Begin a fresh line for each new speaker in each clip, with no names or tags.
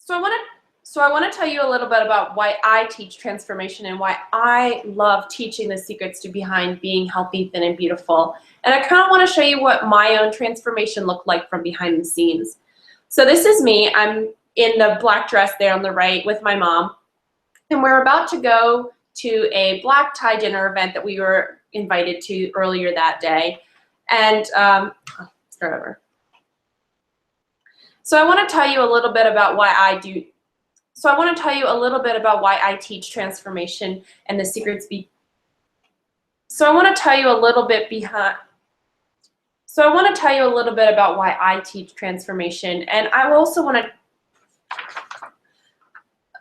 So I want to tell you a little bit about why I teach transformation and why I love teaching the secrets to behind being healthy, thin, and beautiful. And I kind of want to show you what my own transformation looked like from behind the scenes. So this is me. I'm in the black dress there on the right with my mom. And we're about to go to a black tie dinner event that we were invited to earlier that day. And start over. So I want to tell you a little bit about why I teach transformation and the secrets So I want to tell you a little bit about why I teach transformation, and I also want to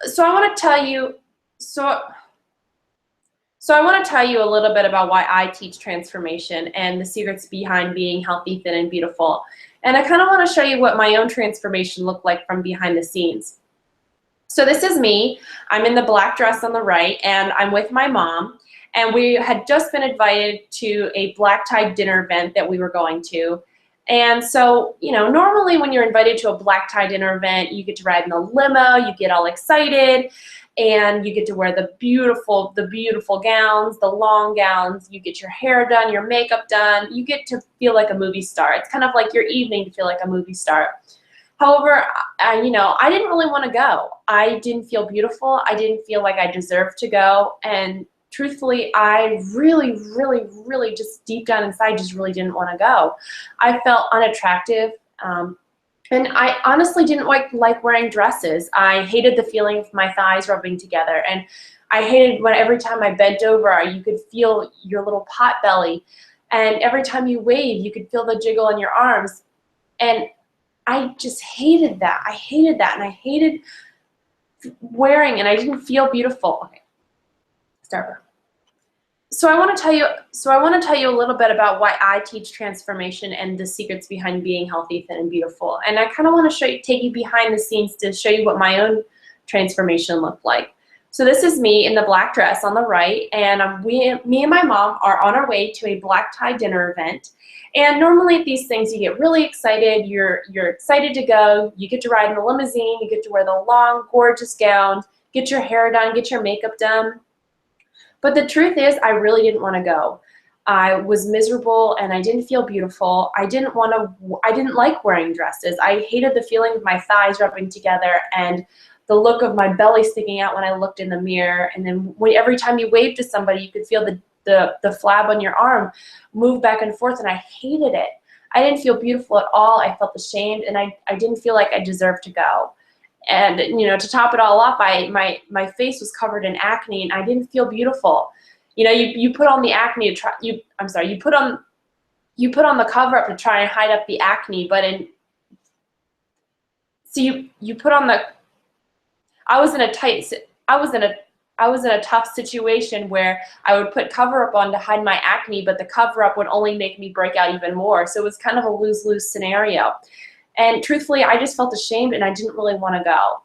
So I want to tell you a little bit about why I teach transformation and the secrets behind being healthy, thin, and beautiful. And I kind of want to show you what my own transformation looked like from behind the scenes. So this is me. I'm in the black dress on the right, and I'm with my mom. And we had just been invited to a black tie dinner event that we were going to. And so, normally when you're invited to a black tie dinner event, you get to ride in the limo, you get all excited, and you get to wear the beautiful gowns, the long gowns, you get your hair done, your makeup done, you get to feel like a movie star. It's kind of like your evening to feel like a movie star. However, I didn't really want to go. I didn't feel beautiful. I didn't feel like I deserved to go. And truthfully, I really, really, really just deep down inside just really didn't want to go. I felt unattractive. And I honestly didn't like wearing dresses. I hated the feeling of my thighs rubbing together. And I hated when every time I bent over, you could feel your little pot belly. And every time you waved, you could feel the jiggle in your arms. And I just hated that. I hated that. And I hated wearing, and I didn't feel beautiful. Okay, start over. So I want to tell you a little bit about why I teach transformation and the secrets behind being healthy, thin, and beautiful. And I kind of want to take you behind the scenes to show you what my own transformation looked like. So this is me in the black dress on the right, and me and my mom are on our way to a black tie dinner event. And normally at these things, you get really excited. You're excited to go. You get to ride in the limousine. You get to wear the long, gorgeous gowns, get your hair done, get your makeup done. But the truth is, I really didn't want to go. I was miserable and I didn't feel beautiful. I didn't like wearing dresses. I hated the feeling of my thighs rubbing together and the look of my belly sticking out when I looked in the mirror. And then every time you waved to somebody, you could feel the flab on your arm move back and forth, and I hated it. I didn't feel beautiful at all. I felt ashamed, and I didn't feel like I deserved to go. And to top it all off, my face was covered in acne, and I didn't feel beautiful. You put on the acne to try. You put on the cover up to try and hide up the acne, but you put on the. I was in a tough situation where I would put cover up on to hide my acne, but the cover up would only make me break out even more. So it was kind of a lose-lose scenario. And truthfully, I just felt ashamed and I didn't really want to go.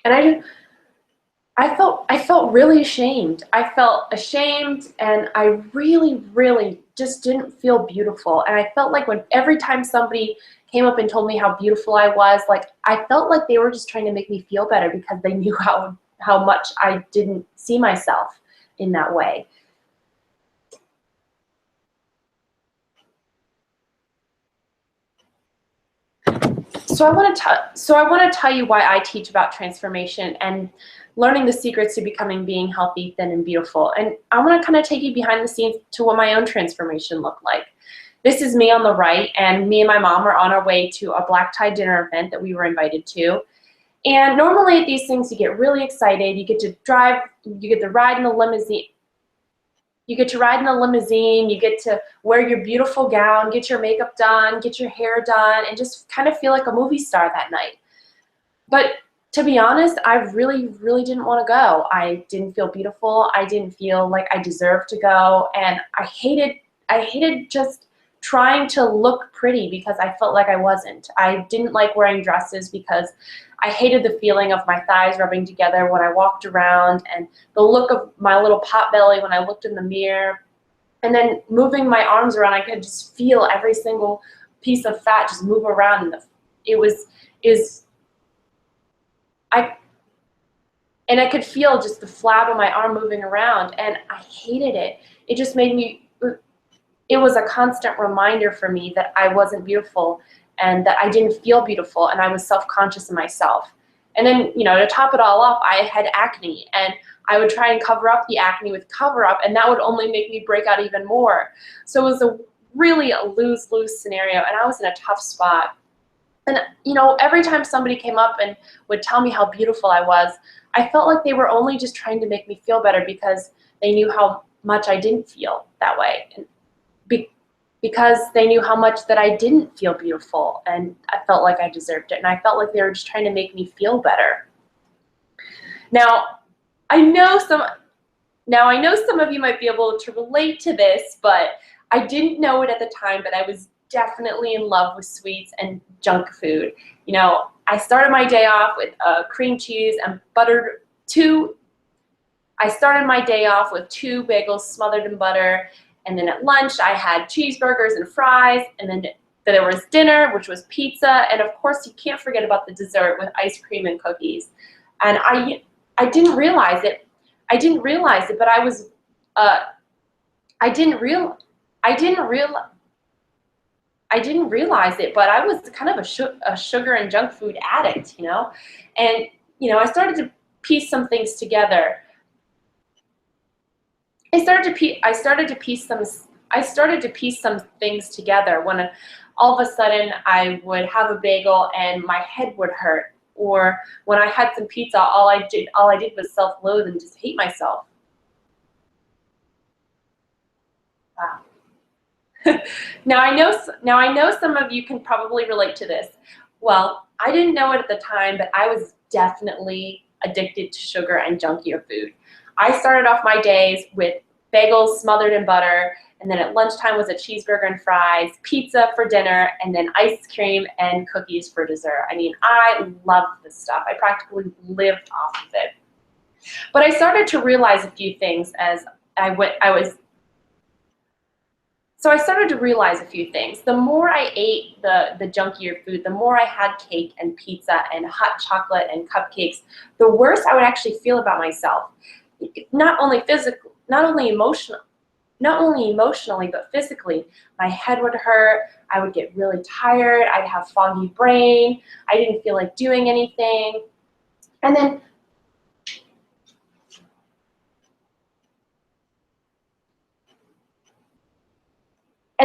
And I felt really ashamed. I felt ashamed, and I really, really just didn't feel beautiful. And I felt like every time somebody came up and told me how beautiful I was, I felt like they were just trying to make me feel better because they knew how much I didn't see myself in that way. So I want to tell you why I teach about transformation and learning the secrets to becoming being healthy, thin, and beautiful. And I want to kind of take you behind the scenes to what my own transformation looked like. This is me on the right, and me and my mom are on our way to a black tie dinner event that we were invited to. And normally at these things, you get really excited. You get to ride in the limousine. You get to ride in a limousine, you get to wear your beautiful gown, get your makeup done, get your hair done, and just kind of feel like a movie star that night. But to be honest, I really, really didn't want to go. I didn't feel beautiful. I didn't feel like I deserved to go, and I hated just trying to look pretty because I felt like I wasn't. I didn't like wearing dresses because I hated the feeling of my thighs rubbing together when I walked around, and the look of my little pot belly when I looked in the mirror. And then moving my arms around, I could just feel every single piece of fat just move around. I could feel just the flab of my arm moving around, and I hated it. It just made me, it was a constant reminder for me that I wasn't beautiful and that I didn't feel beautiful, and I was self-conscious of myself. And then, to top it all off, I had acne, and I would try and cover up the acne with cover-up, and that would only make me break out even more. So it was really a lose-lose scenario, and I was in a tough spot. And, every time somebody came up and would tell me how beautiful I was, I felt like they were only just trying to make me feel better because they knew how much I didn't feel that way. And because they knew how much that I didn't feel beautiful, and I felt like I deserved it. And I felt like they were just trying to make me feel better. Now, I know some of you might be able to relate to this, but I didn't know it at the time, but I was definitely in love with sweets and junk food. I started my day off with cream cheese and I started my day off with 2 bagels smothered in butter, and then at lunch I had cheeseburgers and fries, and then there was dinner, which was pizza, and of course you can't forget about the dessert with ice cream and cookies. And I didn't realize it. I didn't realize it, but I was I didn't realize it, but I was kind of a sugar and junk food addict, And I started to piece some things together. I started to piece some things together when all of a sudden I would have a bagel and my head would hurt, or when I had some pizza, all I did was self-loathe and just hate myself. Wow. Now I know some of you can probably relate to this. Well, I didn't know it at the time, but I was definitely addicted to sugar and junkier food. I started off my days with bagels smothered in butter, and then at lunchtime was a cheeseburger and fries, pizza for dinner, and then ice cream and cookies for dessert. I mean, I loved this stuff. I practically lived off of it. But I started to realize a few things as So I started to realize a few things. The more I ate the junkier food, the more I had cake and pizza and hot chocolate and cupcakes, the worse I would actually feel about myself. Not only emotionally, but physically. My head would hurt, I would get really tired, I'd have foggy brain, I didn't feel like doing anything. And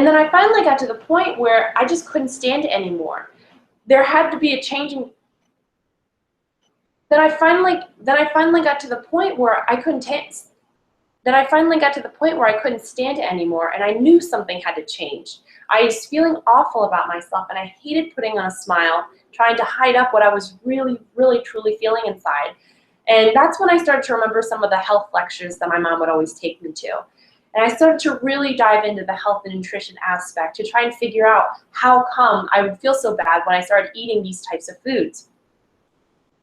then I finally got to the point where I just couldn't stand it anymore. There had to be a change in. Then I finally got to the point where I couldn't stand it anymore, and I knew something had to change. I was feeling awful about myself, and I hated putting on a smile, trying to hide up what I was really, really, truly feeling inside. And that's when I started to remember some of the health lectures that my mom would always take me to. And I started to really dive into the health and nutrition aspect to try and figure out how come I would feel so bad when I started eating these types of foods.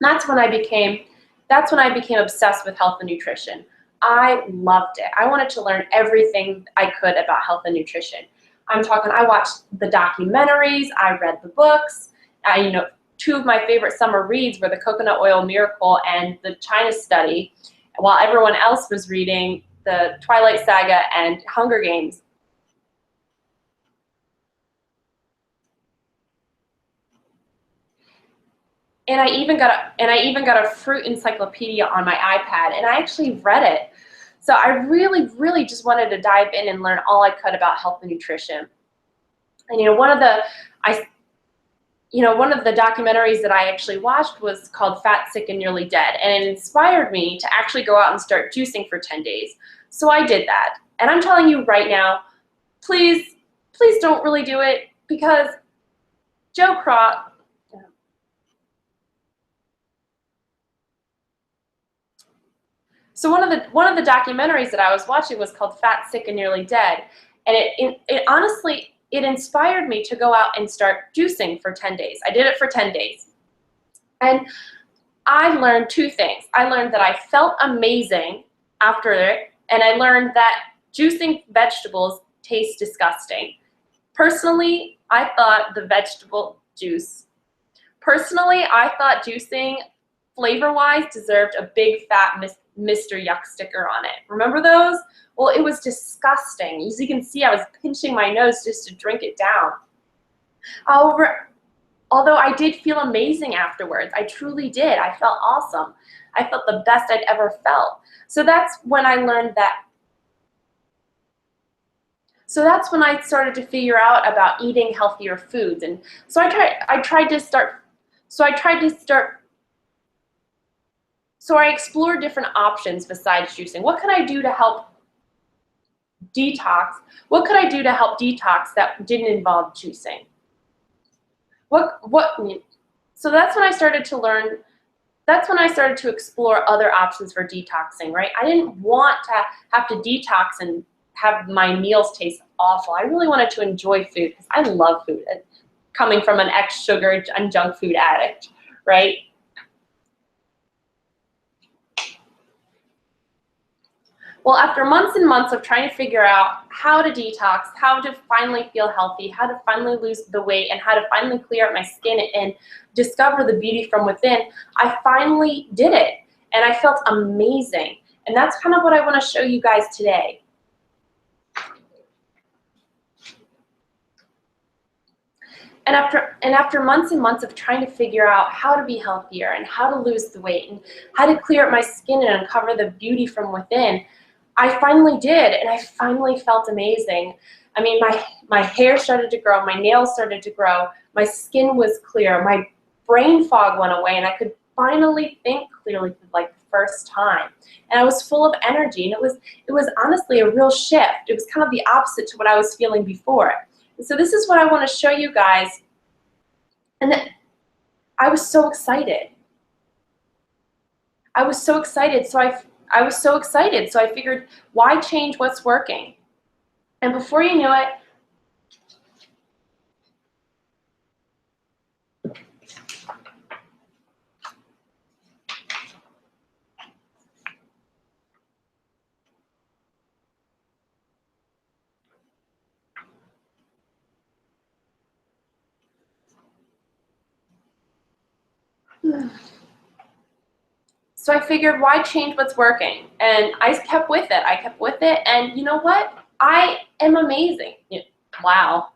That's when I became obsessed with health and nutrition. I loved it. I wanted to learn everything I could about health and nutrition. I watched the documentaries, I read the books. Two of my favorite summer reads were The Coconut Oil Miracle and The China Study, while everyone else was reading the Twilight Saga and Hunger Games. And I even got a fruit encyclopedia on my iPad, and I actually read it. So I really, really just wanted to dive in and learn all I could about health and nutrition. And one of the documentaries that I actually watched was called Fat, Sick, and Nearly Dead, and it inspired me to actually go out and start juicing for 10 days. So I did that. And I'm telling you right now, please don't really do it, because Joe Croc. So one of the documentaries that I was watching was called Fat, Sick, and Nearly Dead, and it honestly, it inspired me to go out and start juicing for 10 days. I did it for 10 days. And I learned two things. I learned that I felt amazing after it, and I learned that juicing vegetables tastes disgusting. Personally, I thought juicing flavor-wise deserved a big fat Mr. Yuck sticker on it. Remember those? Well, it was disgusting. As you can see, I was pinching my nose just to drink it down. Although I did feel amazing afterwards, I truly did. I felt awesome. I felt the best I'd ever felt. So that's when I learned that. So that's when I started to figure out about eating healthier foods. And so I explored different options besides juicing. What could I do to help detox? What could I do to help detox that didn't involve juicing? So that's when I started to learn, that's when I started to explore other options for detoxing, right? I didn't want to have to detox and have my meals taste awful. I really wanted to enjoy food because I love food, coming from an ex-sugar and junk food addict, right? Well, after months and months of trying to figure out how to detox, how to finally feel healthy, how to finally lose the weight, and how to finally clear up my skin and discover the beauty from within, I finally did it. And I felt amazing. And that's kind of what I want to show you guys today. And after months and months of trying to figure out how to be healthier and how to lose the weight and how to clear up my skin and uncover the beauty from within, I finally did, and I finally felt amazing. I mean, my hair started to grow, my nails started to grow, my skin was clear, my brain fog went away, and I could finally think clearly for like the first time. And I was full of energy, and it was honestly a real shift. It was kind of the opposite to what I was feeling before. And so this is what I want to show you guys. And I was so excited. I was so excited. So I figured, why change what's working? And before you knew it, so I figured, why change what's working? And I kept with it. I kept with it. And you know what? I am amazing. Wow.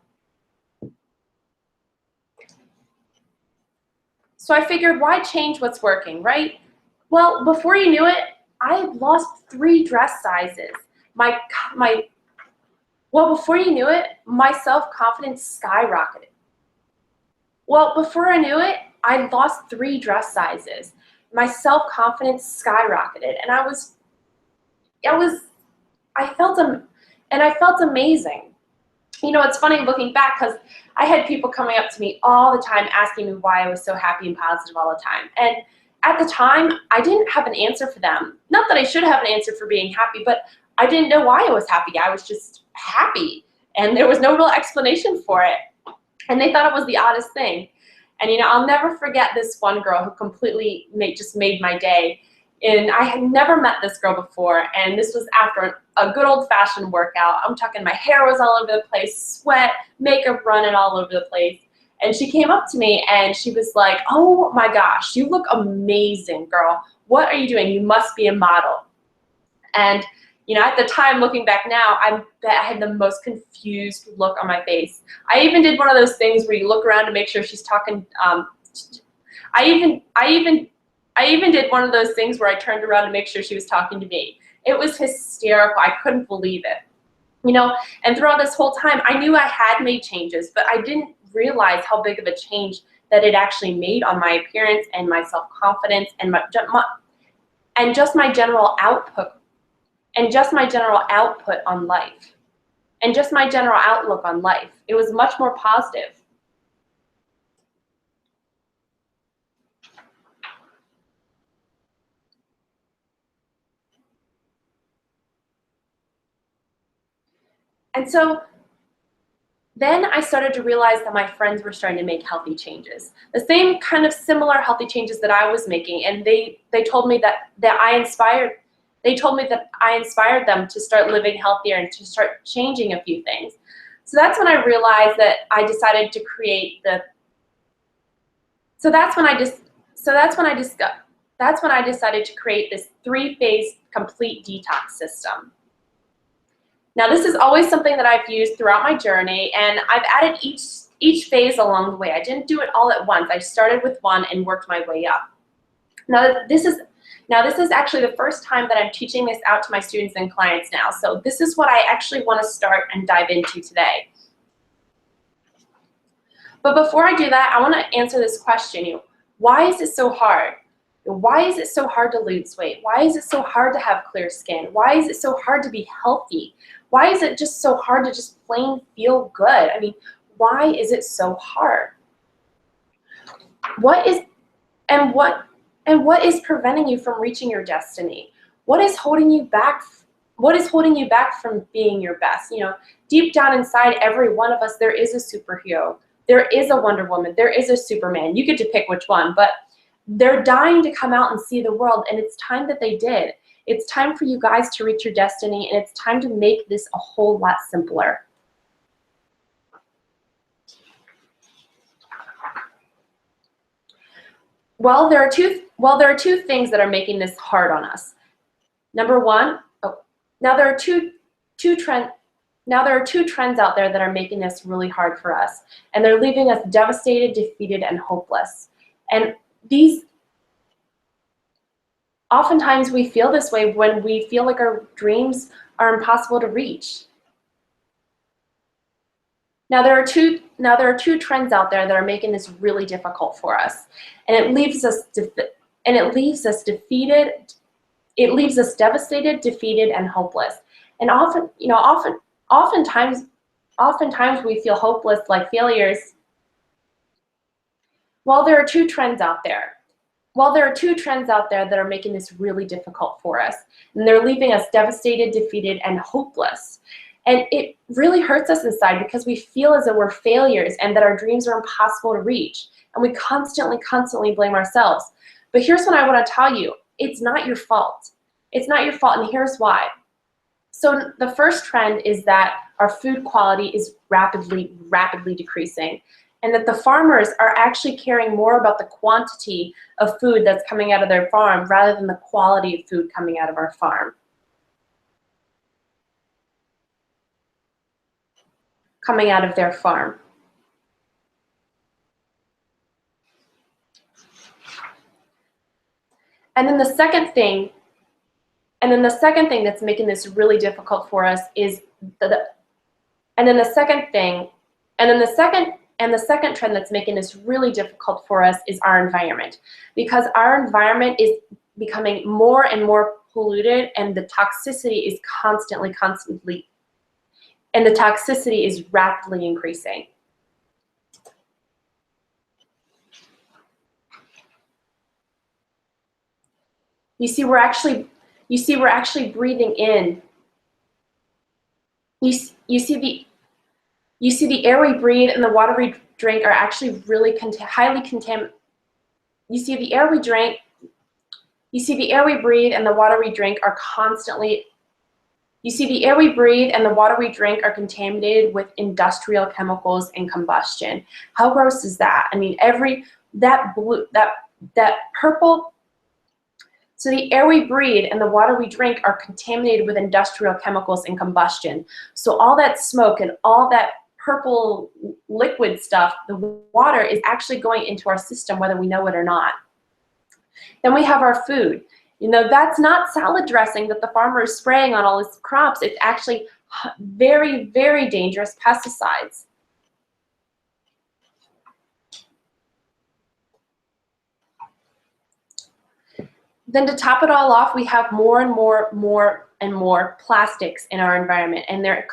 So I figured, why change what's working, right? Well, before you knew it, I had lost 3 dress sizes. Well, before you knew it, my self-confidence skyrocketed. Well, before I knew it, I lost 3 dress sizes. My self-confidence skyrocketed, and I felt amazing. You know, it's funny looking back because I had people coming up to me all the time asking me why I was so happy and positive all the time. And at the time, I didn't have an answer for them. Not that I should have an answer for being happy, but I didn't know why I was happy. I was just happy, and there was no real explanation for it. And they thought it was the oddest thing. And you know, I'll never forget this one girl who completely just made my day. And I had never met this girl before, and this was after a good old-fashioned workout. I'm talking, my hair was all over the place, sweat, makeup running all over the place. And she came up to me and she was like, "Oh my gosh, you look amazing, girl. What are you doing? You must be a model." And you know, at the time, looking back now, I bet I had the most confused look on my face. I even did one of those things where you look around to make sure she's talking. I even did one of those things where I turned around to make sure she was talking to me. It was hysterical. I couldn't believe it. You know, and throughout this whole time, I knew I had made changes, but I didn't realize how big of a change that it actually made on my appearance and my self-confidence and just my general output. And just my general output on life. And just my general outlook on life. It was much more positive. And so then I started to realize that my friends were starting to make healthy changes, the same kind of similar healthy changes that I was making, and they told me that I inspired. They told me that I inspired them to start living healthier and to start changing a few things. So that's when I realized that I decided to create the. So that's when I decided to create this 3-phase complete detox system. Now, this is always something that I've used throughout my journey, and I've added each phase along the way. I didn't do it all at once. I started with one and worked my way up. Now, this is actually the first time that I'm teaching this out to my students and clients now. So this is what I actually want to start and dive into today. But before I do that, I want to answer this question. Why is it so hard? Why is it so hard to lose weight? Why is it so hard to have clear skin? Why is it so hard to be healthy? Why is it just so hard to just plain feel good? I mean, why is it so hard? What is preventing you from reaching your destiny? What is holding you back? What is holding you back from being your best? Deep down inside every one of us, there is a superhero. There is a Wonder Woman. There is a Superman. You get to pick which one, but they're dying to come out and see the world, and it's time that they did. It's time for you guys to reach your destiny, and it's time to make this a whole lot simpler. Well, there are two things that are making this hard on us. Number one, now there are two trends out there that are making this really hard for us, and they're leaving us devastated, defeated, and hopeless. And oftentimes we feel this way when we feel like our dreams are impossible to reach. Now there are two trends out there that are making this really difficult for us, and it leaves us devastated, defeated, and hopeless. And oftentimes we feel hopeless, like failures. Well, there are two trends out there. That are making this really difficult for us, and they're leaving us devastated, defeated, and hopeless. And it really hurts us inside because we feel as though we're failures and that our dreams are impossible to reach. And we constantly blame ourselves. But here's what I want to tell you. It's not your fault. It's not your fault, and here's why. So the first trend is that our food quality is rapidly decreasing, and that the farmers are actually caring more about the quantity of food that's coming out of their farm rather than the quality of food coming out of our farm. Coming out of their farm. And then the second thing that's making this really difficult for us is the second trend that's making this really difficult for us is our environment, because our environment is becoming more and more polluted, and the toxicity is rapidly increasing. You see, we're actually breathing in. You see the air we breathe and the water we drink are actually really highly contaminated. You see the air we breathe and the water we drink are contaminated with industrial chemicals and combustion. How gross is that? I mean, that purple. So the air we breathe and the water we drink are contaminated with industrial chemicals and combustion. So all that smoke and all that purple liquid stuff, the water is actually going into our system whether we know it or not. Then we have our food. That's not salad dressing that the farmer is spraying on all his crops. It's actually very, very dangerous pesticides. Then to top it all off, we have more and more plastics in our environment, and they're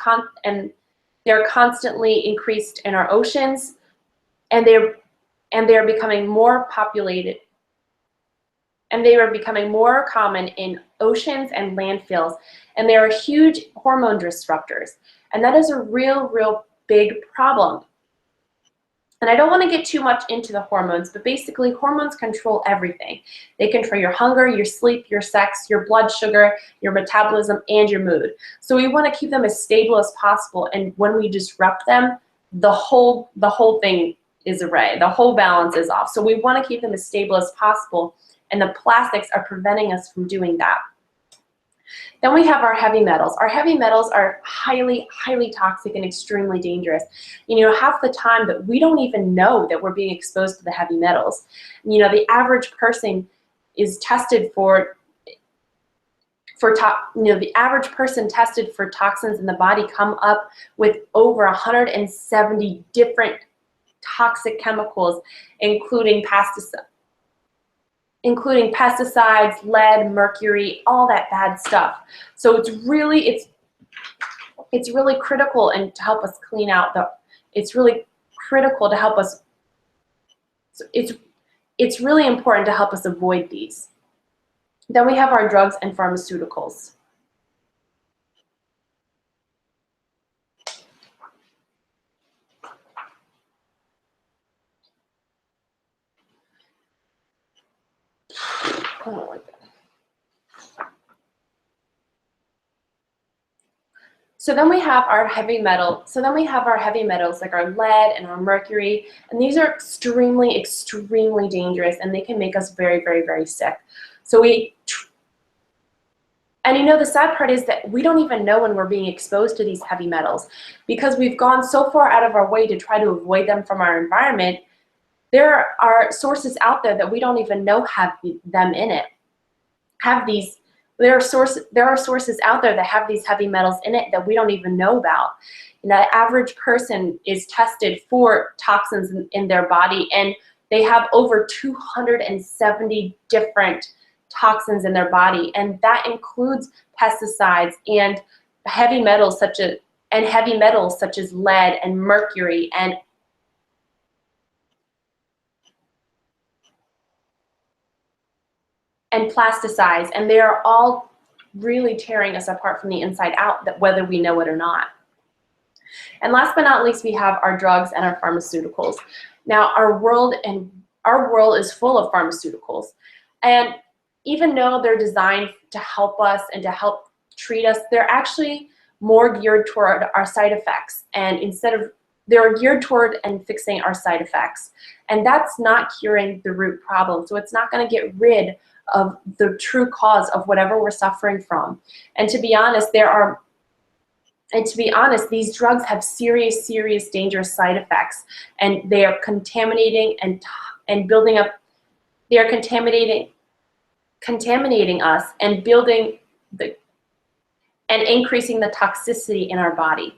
constantly increased in our oceans, and they're becoming more populated, and they are becoming more common in oceans and landfills, and they are huge hormone disruptors, and that is a real big problem. And I don't want to get too much into the hormones, but basically hormones control everything. They control your hunger, your sleep, your sex, your blood sugar, your metabolism, and your mood. So we want to keep them as stable as possible, and when we disrupt them, the whole thing is array. The whole balance is off. So we want to keep them as stable as possible, and the plastics are preventing us from doing that. Then we have our heavy metals. Our heavy metals are highly, highly toxic and extremely dangerous. You know, half the time that we don't even know that we're being exposed to the heavy metals. You know, the average person is tested the average person tested for toxins in the body come up with over 170 different toxic chemicals, including pesticides, lead, mercury, all that bad stuff. So it's really critical and to help us clean out it's really critical to help us. So it's really important to help us avoid these. Then we have our drugs and pharmaceuticals. I don't like that. So then we have our heavy metals like our lead and our mercury, and these are extremely, extremely dangerous, and they can make us very, very, very sick. And you know, the sad part is that we don't even know when we're being exposed to these heavy metals because we've gone so far out of our way to try to avoid them from our environment. There are sources out there that we don't even know have them in it. There are sources out there that have these heavy metals in it that we don't even know about. You know, the average person is tested for toxins in their body, and they have over 270 different toxins in their body, and that includes pesticides and heavy metals such as lead and mercury and plasticides, and they are all really tearing us apart from the inside out, that whether we know it or not. And last but not least, we have our drugs and our pharmaceuticals. Now, our world is full of pharmaceuticals, and even though they're designed to help us and to help treat us, they're actually more geared toward our side effects, and they're geared toward and fixing our side effects, and that's not curing the root problem. So it's not going to get rid of the true cause of whatever we're suffering from. And to be honest, these drugs have serious, serious, dangerous side effects, and they are contaminating and building up. They are contaminating us and and increasing the toxicity in our body.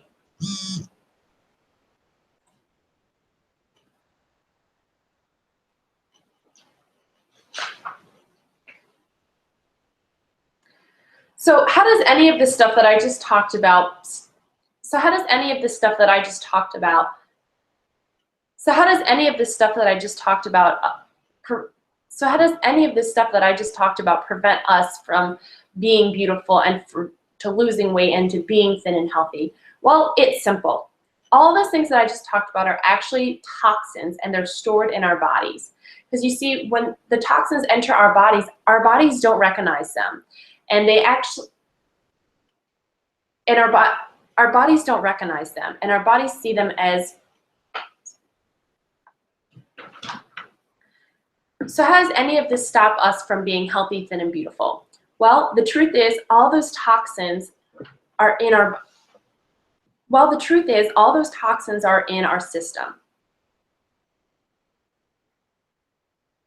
So how does any of this stuff that I just talked about, prevent us from being beautiful and to losing weight and to being thin and healthy? Well, it's simple. All those things that I just talked about are actually toxins, and they're stored in our bodies. Because you see, when the toxins enter our bodies don't recognize them. And our bodies don't recognize them, and our bodies see them as. So how does any of this stop us from being healthy, thin, and beautiful? Well, the truth is, all those toxins are in our system.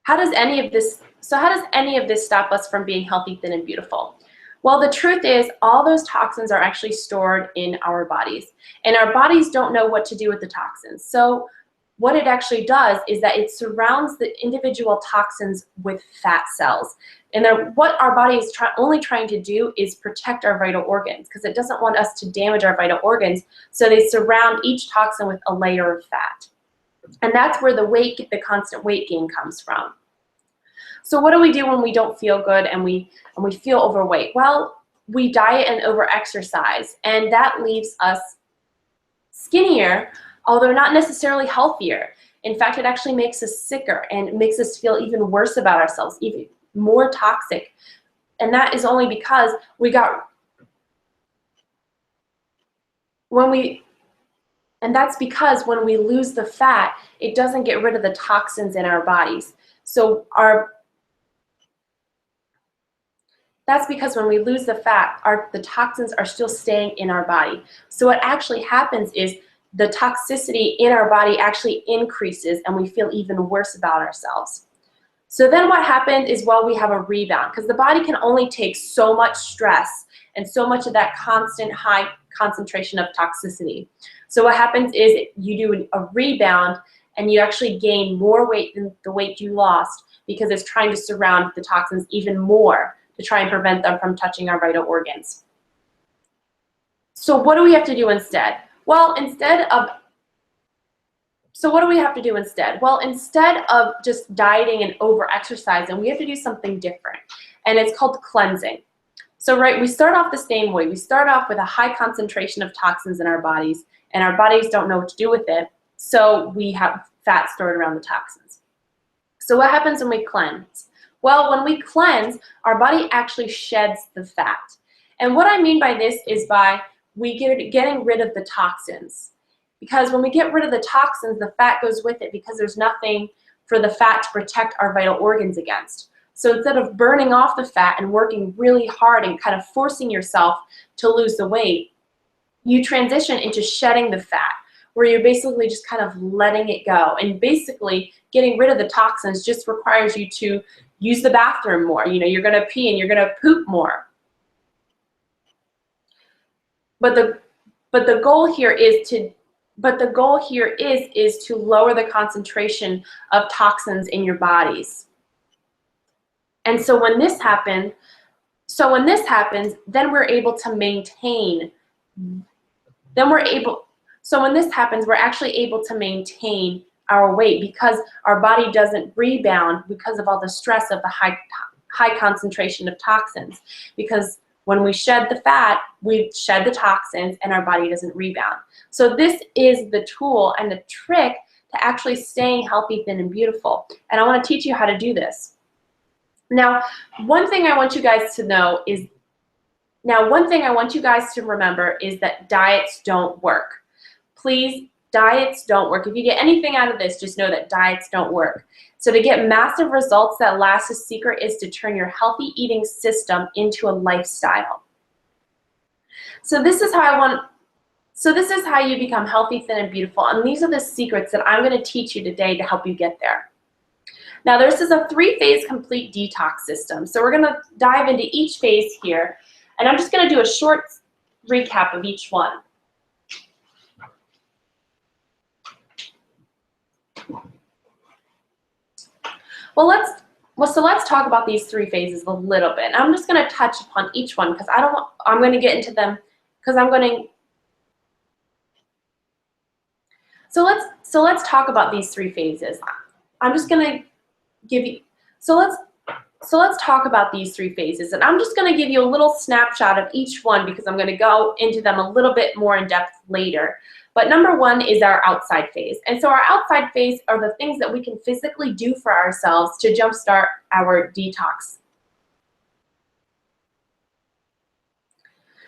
How does any of this stop us from being healthy, thin, and beautiful? Well, the truth is, all those toxins are actually stored in our bodies, and our bodies don't know what to do with the toxins. So what it actually does is that it surrounds the individual toxins with fat cells. And what our body is only trying to do is protect our vital organs, because it doesn't want us to damage our vital organs, so they surround each toxin with a layer of fat. And that's where the constant weight gain comes from. So what do we do when we don't feel good and we feel overweight? Well, we diet and over-exercise, and that leaves us skinnier, although not necessarily healthier. In fact, it actually makes us sicker and makes us feel even worse about ourselves, even more toxic. And that is only because that's because when we lose the fat, it doesn't get rid of the toxins in our bodies. So that's because when we lose the fat, the toxins are still staying in our body. So what actually happens is the toxicity in our body actually increases and we feel even worse about ourselves. So then what happens is, well, we have a rebound because the body can only take so much stress and so much of that constant high concentration of toxicity. So what happens is you do a rebound and you actually gain more weight than the weight you lost because it's trying to surround the toxins even more to try and prevent them from touching our vital organs. So what do we have to do instead? Well, so what do we have to do instead? Well, instead of just dieting and over-exercising, we have to do something different, and it's called cleansing. So we start off the same way. We start off with a high concentration of toxins in our bodies, and our bodies don't know what to do with it, so we have fat stored around the toxins. So what happens when we cleanse? Well, when we cleanse, our body actually sheds the fat. And what I mean by this is getting rid of the toxins. Because when we get rid of the toxins, the fat goes with it because there's nothing for the fat to protect our vital organs against. So instead of burning off the fat and working really hard and kind of forcing yourself to lose the weight, you transition into shedding the fat, where you're basically just kind of letting it go. And basically getting rid of the toxins just requires you to use the bathroom more. You're going to pee and you're going to poop more. But the goal here is to lower the concentration of toxins in your bodies. And so when this happens, then we're able to maintain. So when this happens, we're actually able to maintain our weight because our body doesn't rebound because of all the stress of the high concentration of toxins. Because when we shed the fat, we shed the toxins and our body doesn't rebound. So this is the tool and the trick to actually staying healthy, thin, and beautiful. And I want to teach you how to do this. Now, one thing I want you guys to remember is that diets don't work. Please, diets don't work. If you get anything out of this, just know that diets don't work. So to get massive results that last, the secret is to turn your healthy eating system into a lifestyle. So this is how you become healthy, thin, and beautiful. And these are the secrets that I'm going to teach you today to help you get there. Now, this is a 3-phase complete detox system. So we're going to dive into each phase here. And I'm just going to do a short recap of each one. So let's talk about these 3 phases a little bit. And I'm just going to touch upon each one because I'm going to get into them because So let's talk about these 3 phases. I'm just going to give you So let's talk about these 3 phases, and I'm just going to give you a little snapshot of each one because I'm going to go into them a little bit more in depth later. But number 1 is our outside phase. And so our outside phase are the things that we can physically do for ourselves to jumpstart our detox.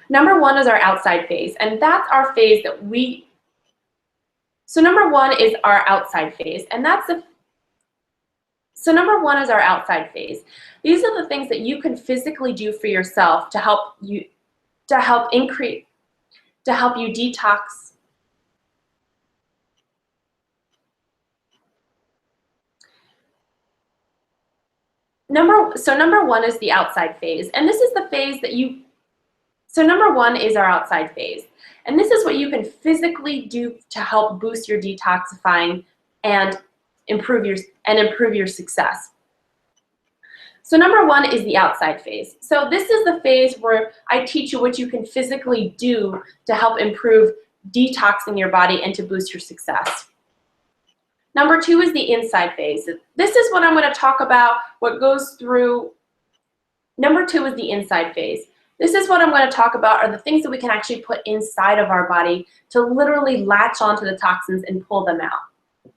Number 1 is our outside phase, and that's our phase that So number 1 is our outside phase, and So number 1 is our outside phase. These are the things that you can physically do for yourself to help you detox. Number 1 is the outside phase, and this is the phase that number 1 is our outside phase, and this is what you can physically do to help boost your detoxifying and improve your success. So number 1 is the outside phase. So this is the phase where I teach you what you can physically do to help improve detoxing your body and to boost your success. Number 2 is the inside phase. This is what I'm going to talk about, what goes through. Number 2 is the inside phase. This is what I'm going to talk about are the things that we can actually put inside of our body to literally latch onto the toxins and pull them out.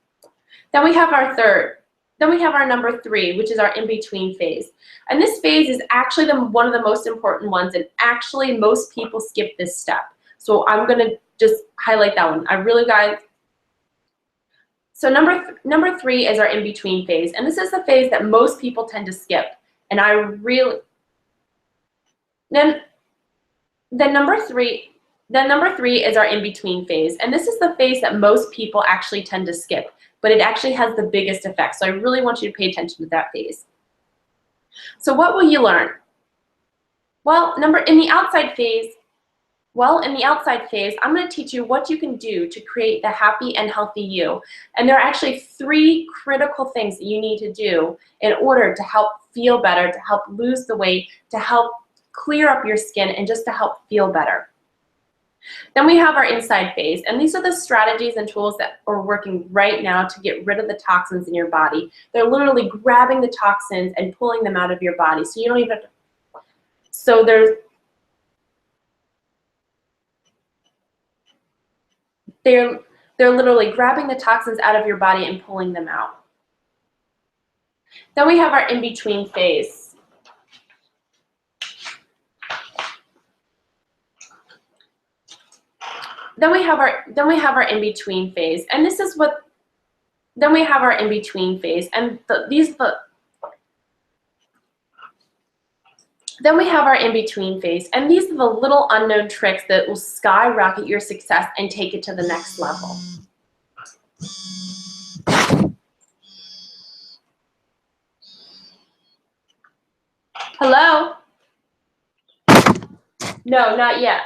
Then we have our third. Then we have our number 3, which is our in-between phase. And this phase is actually one of the most important ones, and actually most people skip this step. So I'm going to just highlight that one. So number 3 is our in-between phase, and this is the phase that most people tend to skip. And then number 3 is our in-between phase, and this is the phase that most people actually tend to skip, but it actually has the biggest effect. So I really want you to pay attention to that phase. So what will you learn? Well, in the outside phase, I'm going to teach you what you can do to create the happy and healthy you. And there are actually 3 critical things that you need to do in order to help feel better, to help lose the weight, to help clear up your skin, and just to help feel better. Then we have our inside phase, and these are the strategies and tools that are working right now to get rid of the toxins in your body. They're literally grabbing the toxins and pulling them out of your body, so you don't even have to. So they're literally grabbing the toxins out of your body and pulling them out. Then we have our in-between phase. Then we have our in-between phase, and this is what. Then we have our in-between phase, and Then we have our in-between phase, and these are the little unknown tricks that will skyrocket your success and take it to the next level. Hello? No, not yet.